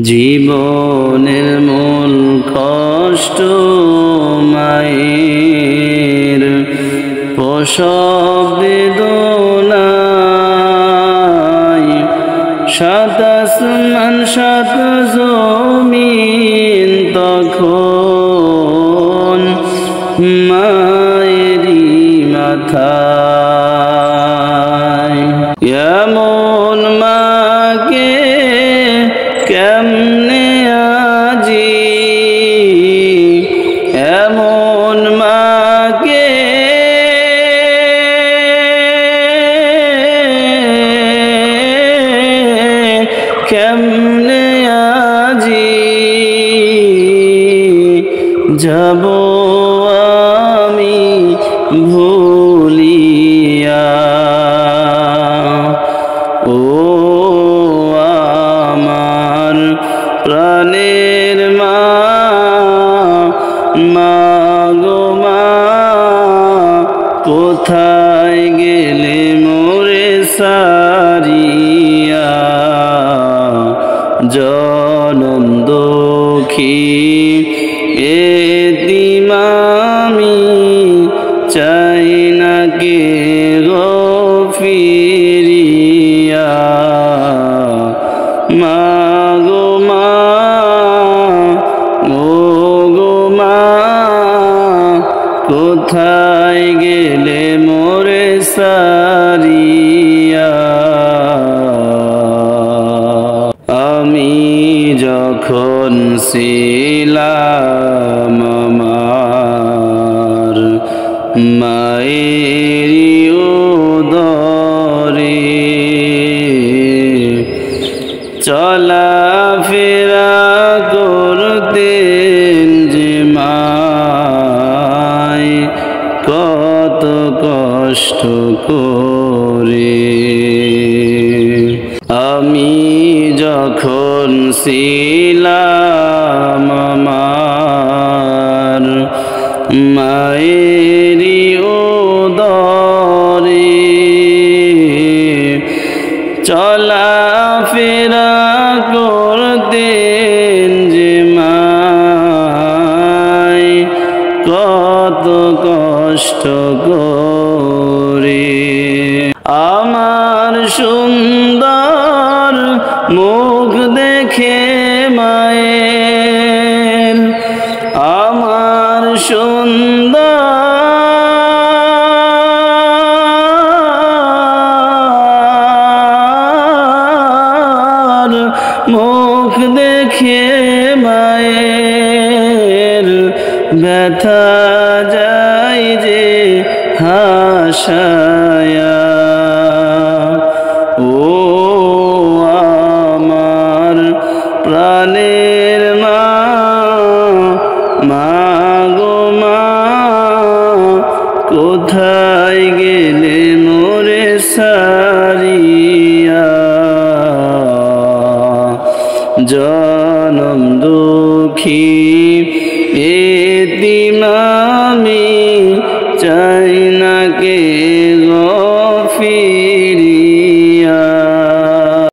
জীবনের মূল কষ্ট মায়ের প্রসব বেদনায়, সাত আসমান সাত জমিন তখন মায়েরই মাথায়। এমন মাকে কেমনে আজি, এমন মাকে কেমনে আজি যাব আমি ভুলিয়া। ও আমার প্রাণের মা, মা গো মা, কোথায় গেলে মোরে সারিয়া? জনম দুঃখী এতিম আমি, চাই না কে গো ফিরিয়া। মা গো মা, ও গো মা, কোথায় গেলে মোরে সারিয়া? আমি যখন ছিলাম আমার মায়েরই উদরে, চলাফেরা করতেন যে মায় কত কষ্ট করে। আমি যখন ছিলাম আমার মায়েরই উদরে, চলাফেরা করতেন যে মায় কত কষ্ট করে। আমার সুন্দর মুখ দেখে মায়ের, আমার সুন্দর মুখ দেখে মায়ের ব্যথা যায় যে হাসায়া। ও আমার প্রাণের মা, মা গো মা, কোথায় গেলে মোরে সারিয়া? জনম দুঃখী